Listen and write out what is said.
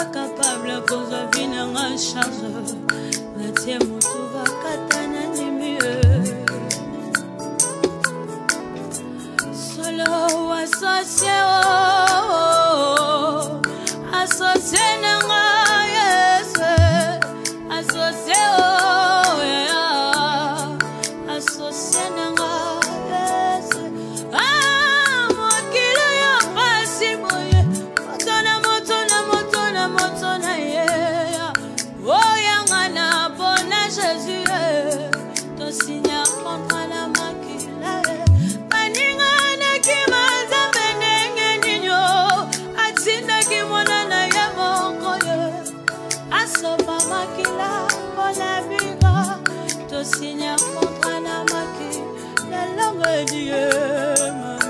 capable pour venir en charge. La tienne va katana ni mieux. Solo associé, associé nanga yes, associé associé nanga yes. Ah moi qui le passe boye, motona yeah. Oh yanga na bona Jésus, to signa contre la makila. Aninga na kimanza benenge ninyo, atinda kimona na yamoko ye. Asopa makila bona biga, to signa contre la makila. La langue Dieu.